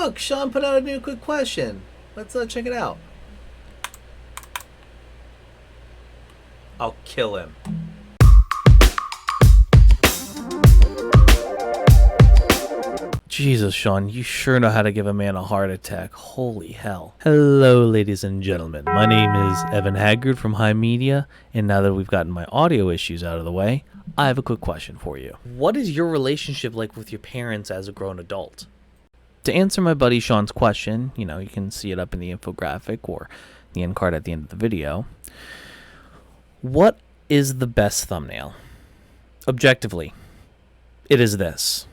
look, Sean put out a new quick question. Let's check it out. I'll kill him. Jesus, Sean, you sure know how to give a man a heart attack. Holy hell. Hello, ladies and gentlemen. My name is Evan Haggard from High Media, and now that we've gotten my audio issues out of the way, I have a quick question for you. What is your relationship like with your parents as a grown adult? To answer my buddy Sean's question, you can see it up in the infographic or the end card at the end of the video. What is the best thumbnail? Objectively, it is this.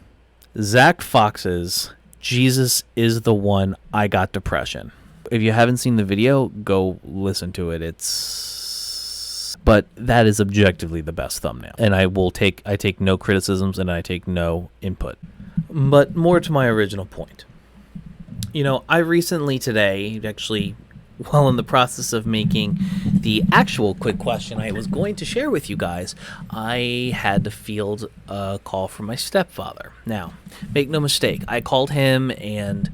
Zach Fox's Jesus is the One, I Got Depression. If you haven't seen the video, go listen to it. But that is objectively the best thumbnail. And I take no criticisms and I take no input. But more to my original point. I recently today, actually, while in the process of making the actual quick question I was going to share with you guys, I had to field a call from my stepfather. Now, make no mistake, I called him and,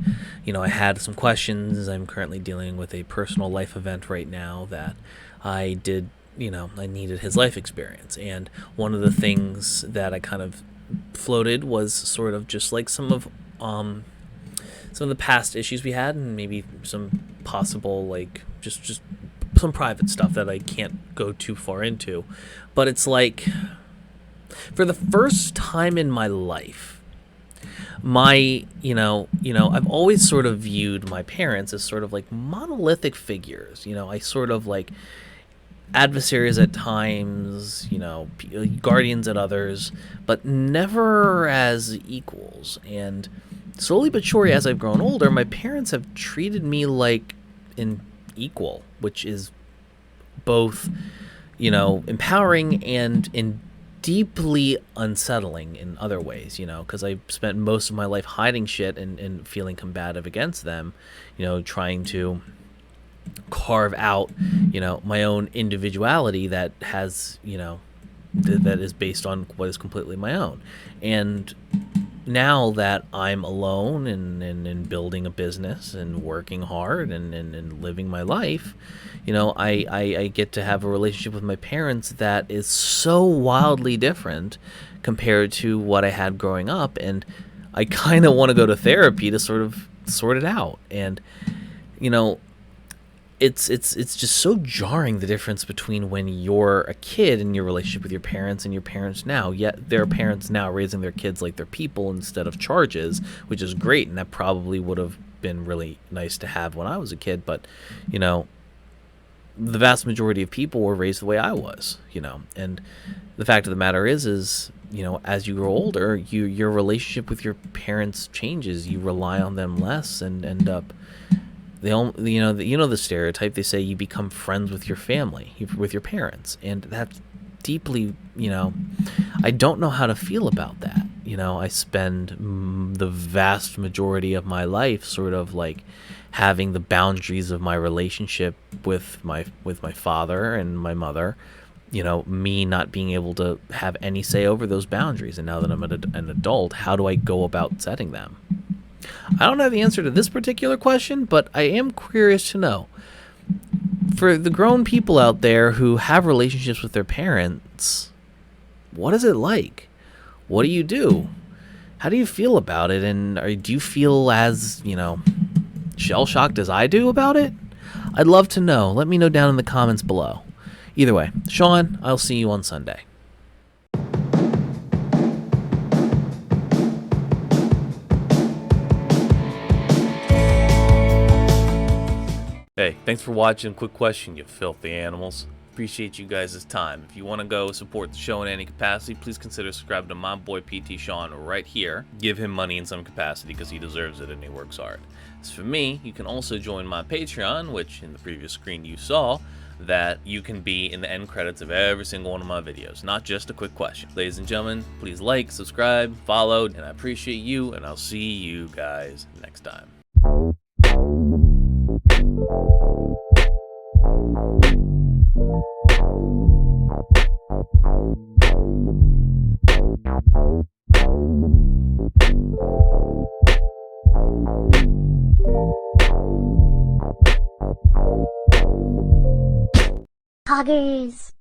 I had some questions. I'm currently dealing with a personal life event right now that I did, I needed his life experience. And one of the things that I kind of floated was sort of just like some of the past issues we had, and maybe some possible, like, just some private stuff that I can't go too far into. But it's like, for the first time in my life, I've always sort of viewed my parents as sort of like monolithic figures. I sort of like adversaries at times, guardians at others, but never as equals. And slowly but surely, as I've grown older, my parents have treated me like an equal, which is both, empowering and deeply unsettling in other ways, because I spent most of my life hiding shit and feeling combative against them, trying to carve out, my own individuality that has, that is based on what is completely my own. And now that I'm alone and building a business and working hard and living my life, I get to have a relationship with my parents that is so wildly different compared to what I had growing up. And I kind of want to go to therapy to sort of sort it out. And, it's just so jarring, the difference between when you're a kid and your relationship with your parents and your parents now. Yet their parents now raising their kids like they're people instead of charges, which is great, and that probably would have been really nice to have when I was a kid. But the vast majority of people were raised the way I was. And the fact of the matter is as you grow older, your relationship with your parents changes. You rely on them less and end up. The stereotype, they say you become friends with your family, with your parents, and that's deeply, I don't know how to feel about that. I spend the vast majority of my life sort of like having the boundaries of my relationship with my father and my mother, me not being able to have any say over those boundaries. And now that I'm an adult, how do I go about setting them? I don't have the answer to this particular question, but I am curious to know. For the grown people out there who have relationships with their parents, what is it like? What do you do? How do you feel about it? And do you feel as, shell-shocked as I do about it? I'd love to know. Let me know down in the comments below. Either way, Sean, I'll see you on Sunday. Hey, thanks for watching. Quick question, you filthy animals. Appreciate you guys' time. If you want to go support the show in any capacity, please consider subscribing to my boy PT Sean right here. Give him money in some capacity because he deserves it and he works hard. As for me, you can also join my Patreon, which in the previous screen you saw, that you can be in the end credits of every single one of my videos, not just a quick question. Ladies and gentlemen, please like, subscribe, follow, and I appreciate you, and I'll see you guys next time. Thank you. Poggers.